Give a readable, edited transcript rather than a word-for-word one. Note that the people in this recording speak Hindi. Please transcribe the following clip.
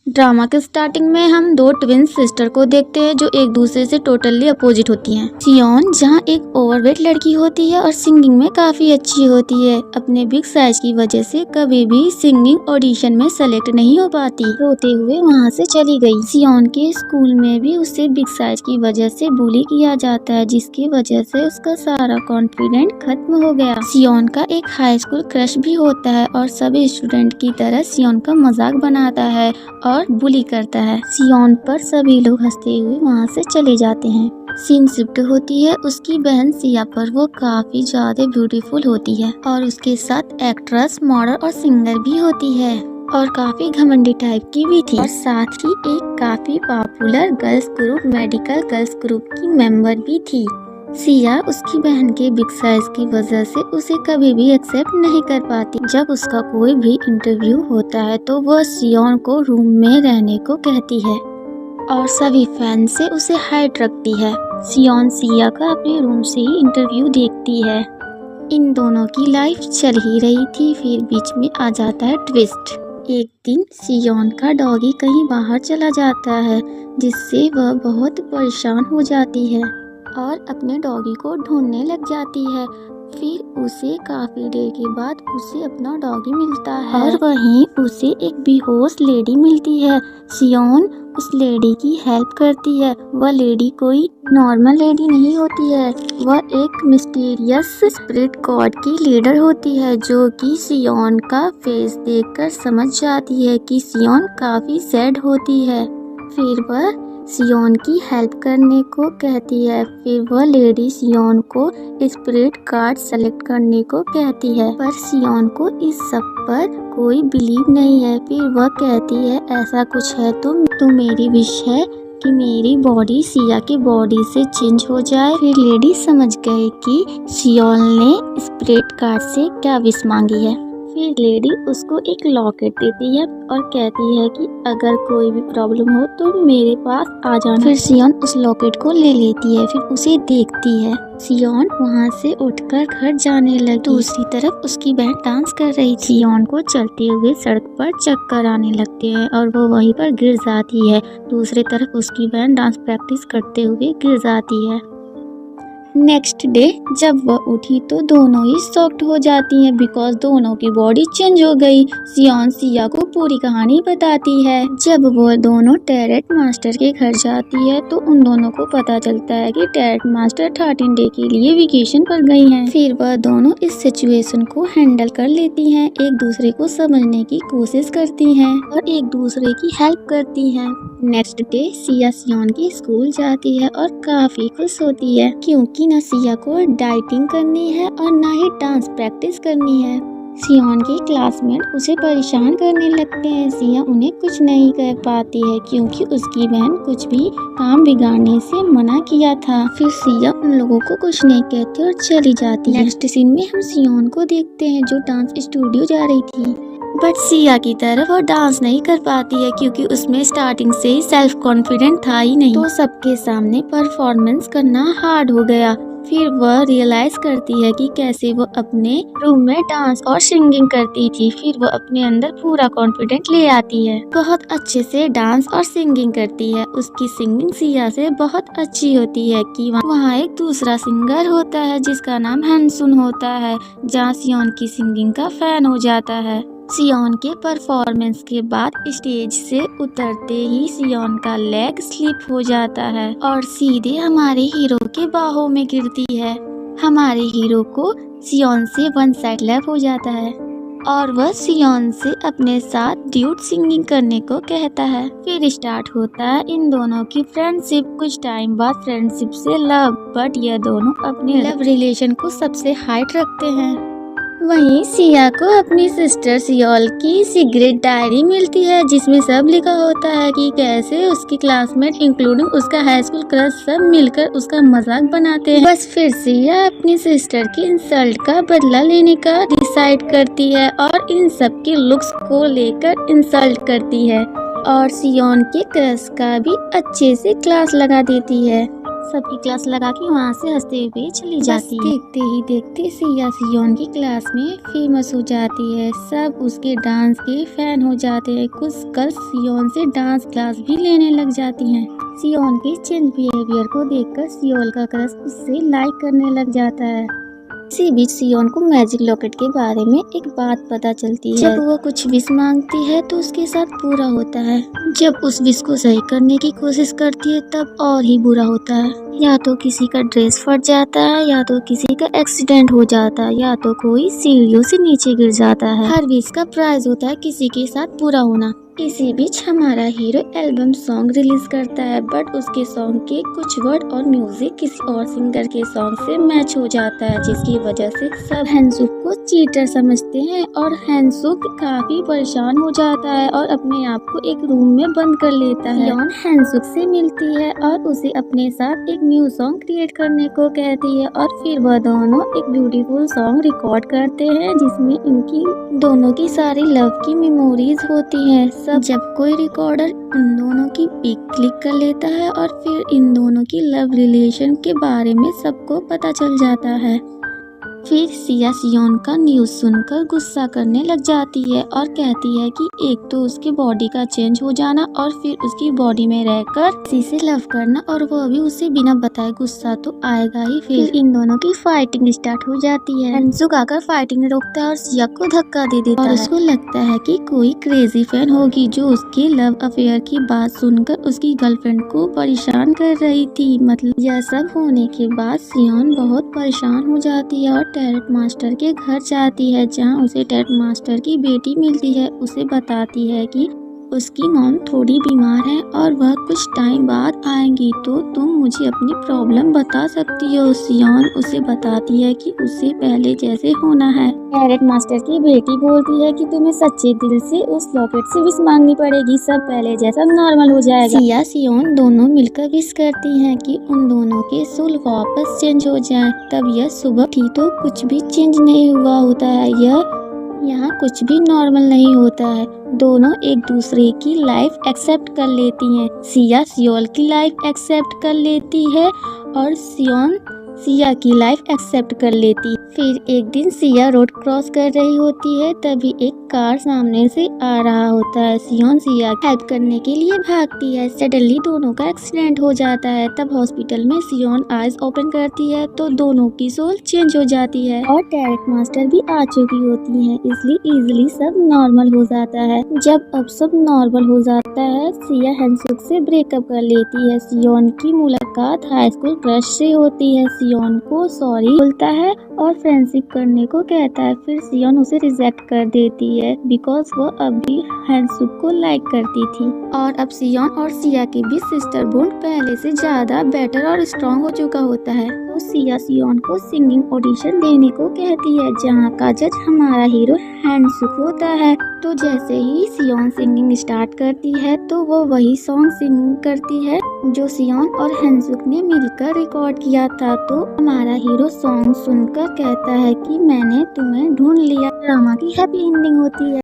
ड्रामा के स्टार्टिंग में हम दो ट्विन सिस्टर को देखते हैं जो एक दूसरे से टोटली अपोजिट होती हैं। सियोन जहां एक ओवरवेट लड़की होती है और सिंगिंग में काफी अच्छी होती है, अपने बिग साइज की वजह से कभी भी सिंगिंग ऑडिशन में सेलेक्ट नहीं हो पाती, रोते हुए वहां से चली गई। सियोन के स्कूल में भी उसे बिग साइज की वजह से बुली किया जाता है, जिसकी वजह से उसका सारा कॉन्फिडेंट खत्म हो गया। सियोन का एक हाई स्कूल क्रश भी होता है और सभी स्टूडेंट की तरह सियोन का मजाक बनाता है और बुली करता है। सियोन पर सभी लोग हंसते हुए वहाँ से चले जाते हैं। सीन शिफ्ट होती है उसकी बहन सिया पर। वो काफी ज्यादा ब्यूटीफुल होती है और उसके साथ एक्ट्रेस, मॉडल और सिंगर भी होती है और काफी घमंडी टाइप की भी थी और साथ ही एक काफी popular girls group, medical girls group की मेंबर भी थी। सिया उसकी बहन के बिग साइज की वजह से उसे कभी भी एक्सेप्ट नहीं कर पाती। जब उसका कोई भी इंटरव्यू होता है तो वह सियोन को रूम में रहने को कहती है और सभी फैन से उसे हाइड रखती है। सियोन सिया का अपने रूम से ही इंटरव्यू देखती है। इन दोनों की लाइफ चल ही रही थी, फिर बीच में आ जाता है ट्विस्ट। एक दिन सियोन का डॉगी कहीं बाहर चला जाता है, जिससे वह बहुत परेशान हो जाती है और अपने डॉगी को ढूंढने लग जाती है। फिर उसे काफी देर के बाद उसे अपना डॉगी मिलता है और वहीं उसे एक बेहोश लेडी मिलती है। सियोन उस लेडी की हेल्प करती है। वह लेडी कोई नॉर्मल लेडी नहीं होती है, वह एक मिस्टीरियस स्पिरिट गॉड की लीडर होती है, जो कि सियोन का फेस देखकर समझ जाती है कि सियोन काफी सैड होती है। फिर वह सियोन की हेल्प करने को कहती है। फिर वह लेडी सियोन को स्पिरिट कार्ड सेलेक्ट करने को कहती है, पर सियोन को इस सब पर कोई बिलीव नहीं है। फिर वह कहती है ऐसा कुछ है तो मेरी विश है कि मेरी बॉडी सिया की बॉडी से चेंज हो जाए। फिर लेडी समझ गए कि सियोन ने स्पिरिट कार्ड से क्या विश मांगी है। फिर लेडी उसको एक लॉकेट देती है और कहती है कि अगर कोई भी प्रॉब्लम हो तो मेरे पास आ जाना। फिर सियोन उस लॉकेट को ले लेती है, फिर उसे देखती है। सियोन वहाँ से उठकर घर जाने लगी। दूसरी तरफ उसकी बहन डांस कर रही थी। सियोन को चलते हुए सड़क पर चक्कर आने लगते हैं और वो वहीं पर गिर जाती है। दूसरी तरफ उसकी बहन डांस प्रैक्टिस करते हुए गिर जाती है। नेक्स्ट डे जब वह उठी तो दोनों ही शॉक्ड हो जाती हैं, बिकॉज दोनों की बॉडी चेंज हो गई। सियोन सिया को पूरी कहानी बताती है। जब वो दोनों टैरेट मास्टर के घर जाती है तो उन दोनों को पता चलता है कि टैरेट मास्टर 13 डे के लिए वेकेशन पर गई हैं। फिर वह दोनों इस सिचुएशन को हैंडल कर लेती हैं, एक दूसरे को समझने की कोशिश करती हैं और एक दूसरे की हेल्प करती हैं। नेक्स्ट डे सिया सियोन की स्कूल जाती है और काफी खुश होती है, क्योंकि न सिया को डाइटिंग करनी है और न ही डांस प्रैक्टिस करनी है। सियोन के क्लासमेट उसे परेशान करने लगते हैं। सिया उन्हें कुछ नहीं कह पाती है क्योंकि उसकी बहन कुछ भी काम बिगाड़ने से मना किया था। फिर सिया उन लोगों को कुछ नहीं कहती और चली जाती है। नेक्स्ट सीन में हम सियोन को देखते हैं जो डांस स्टूडियो जा रही थी, बट सिया की तरह वो डांस नहीं कर पाती है क्योंकि उसमें स्टार्टिंग से ही सेल्फ कॉन्फिडेंट था ही नहीं, तो सबके सामने परफॉर्मेंस करना हार्ड हो गया। फिर वह रियलाइज करती है कि कैसे वो अपने रूम में डांस और सिंगिंग करती थी। फिर वो अपने अंदर पूरा कॉन्फिडेंट ले आती है, बहुत अच्छे से डांस और सिंगिंग करती है। उसकी सिंगिंग सिया से बहुत अच्छी होती है कि वहाँ एक दूसरा सिंगर होता है जिसका नाम हैनसुन होता है, जहाँ सियोन की सिंगिंग का फैन हो जाता है। सियोन के परफॉर्मेंस के बाद स्टेज से उतरते ही सियोन का लेग स्लिप हो जाता है और सीधे हमारे हीरो के बाहों में गिरती है। हमारे हीरो को सियोन से वन साइड लैप हो जाता है और वह सियोन से अपने साथ ड्यूट सिंगिंग करने को कहता है। फिर स्टार्ट होता है इन दोनों की फ्रेंडशिप। कुछ टाइम बाद फ्रेंडशिप से लव, बट ये दोनों अपने लव रिलेशन को सबसे हाइट रखते हैं। वहीं सिया को अपनी सिस्टर सियोल की सीक्रेट डायरी मिलती है, जिसमें सब लिखा होता है कि कैसे उसकी क्लासमेट इंक्लूडिंग उसका हाई स्कूल क्रश सब मिलकर उसका मजाक बनाते हैं। बस फिर सिया अपनी सिस्टर की इंसल्ट का बदला लेने का डिसाइड करती है और इन सब के लुक्स को लेकर इंसल्ट करती है और सियोन के क्रश का भी अच्छे से क्लास लगा देती है। सबकी क्लास लगा के वहाँ से हंसते हुए चली जाती है। देखते ही देखते सिया सियोन की क्लास में फेमस हो जाती है। सब उसके डांस के फैन हो जाते हैं। कुछ गर्ल्स सियोन से डांस क्लास भी लेने लग जाती हैं। सियोन के चेंज बिहेवियर को देखकर सियोल का क्रश उससे लाइक करने लग जाता है। इसी बीच सियोन को मैजिक लॉकेट के बारे में एक बात पता चलती है। जब वो कुछ विश मांगती है तो उसके साथ पूरा होता है। जब उस विश को सही करने की कोशिश करती है तब और ही बुरा होता है। या तो किसी का ड्रेस फट जाता है, या तो किसी का एक्सीडेंट हो जाता है, या तो कोई सीढ़ियों से नीचे गिर जाता है। हर विश का प्राइस होता है किसी के साथ बुरा होना। इसी बीच हमारा हीरो एल्बम सॉन्ग रिलीज करता है, बट उसके सॉन्ग के कुछ वर्ड और म्यूजिक किसी और सिंगर के सॉन्ग से मैच हो जाता है, जिसकी वजह से सब हैंसुक को चीटर समझते हैं और हैंसुक काफी परेशान हो जाता है और अपने आप को एक रूम में बंद कर लेता है। सियोन हैंसुक से मिलती है और उसे अपने साथ एक न्यू सॉन्ग क्रिएट करने को कहती है और फिर वह दोनों एक ब्यूटीफुल सॉन्ग रिकॉर्ड करते हैं जिसमें इनकी दोनों की सारी लव की मेमोरीज होती हैं। जब कोई रिकॉर्डर उन दोनों की पिक क्लिक कर लेता है और फिर इन दोनों की लव रिलेशन के बारे में सबको पता चल जाता है। फिर सिया सियोन का न्यूज़ सुनकर गुस्सा करने लग जाती है और कहती है कि एक तो उसके बॉडी का चेंज हो जाना और फिर उसकी बॉडी में रहकर किसी से लव करना, और वो भी उसे बिना बताए। गुस्सा तो आएगा ही। फिर इन दोनों की फाइटिंग स्टार्ट हो जाती है। हैंसुक आकर फाइटिंग रोकता है और सिया को धक्का दे देता है और उसको लगता है कि कोई क्रेजी फैन होगी जो उसके लव अफेयर की बात सुनकर उसकी गर्लफ्रेंड को परेशान कर रही थी। मतलब यह सब होने के बाद सियोन बहुत परेशान हो जाती है और टैरेट मास्टर के घर जाती है, जहां उसे टैरेट मास्टर की बेटी मिलती है। उसे बताती है कि उसकी मॉम थोड़ी बीमार है और वह कुछ टाइम बाद आएंगी, तो तुम मुझे अपनी प्रॉब्लम बता सकती हो। सियोन उसे बताती है कि उसे पहले जैसे होना है। टैरेट मास्टर की बेटी बोलती है कि तुम्हें सच्चे दिल से उस लॉकेट से विश मांगनी पड़ेगी, सब पहले जैसा नॉर्मल हो जाएगा। सिया सियोन दोनों मिलकर विश करती हैं कि उन दोनों के सोल वापस चेंज हो जाए। तब यह सुबह थी तो कुछ भी चेंज नहीं हुआ होता है। यहाँ कुछ भी नॉर्मल नहीं होता है। दोनों एक दूसरे की लाइफ एक्सेप्ट कर लेती हैं। सिया सियोल की लाइफ एक्सेप्ट कर लेती है और सियोन सिया की लाइफ एक्सेप्ट कर लेती। फिर एक दिन सिया रोड क्रॉस कर रही होती है, तभी एक कार सामने से आ रहा होता है। सियोन सिया हेल्प करने के लिए भागती है। सडनली दोनों का एक्सीडेंट हो जाता है। तब हॉस्पिटल में सियोन आईज ओपन करती है तो दोनों की सोल चेंज हो जाती है और टैरेट मास्टर भी आ चुकी होती है, इसलिए इजिली सब नॉर्मल हो जाता है। जब अब सब नॉर्मल हो जाता है, सिया हैंसुक से ब्रेकअप कर लेती है। सियोन की मुलाकात हाई स्कूल क्रश से होती है। सियोन को सॉरी बोलता है और फ्रेंडशिप करने को कहता है। फिर सियोन उसे रिजेक्ट कर देती है बिकॉज वो अभी हैंसुक को लाइक करती थी। और अब सियोन और सिया के बीच सिस्टर बॉन्ड पहले से ज्यादा बेटर और स्ट्रॉन्ग हो चुका होता है। तो सिया सियोन को सिंगिंग ऑडिशन देने को कहती है, जहाँ का जज हमारा हीरो हैंसुक होता है। तो जैसे ही सियोन सिंगिंग स्टार्ट करती है तो वो वही सॉन्ग सिंग करती है जो सियोन और हैंसुक ने मिलकर रिकॉर्ड किया था। तो हमारा हीरो सॉन्ग सुनकर कहता है कि मैंने तुम्हें ढूंढ लिया। ड्रामा की हैप्पी एंडिंग होती है।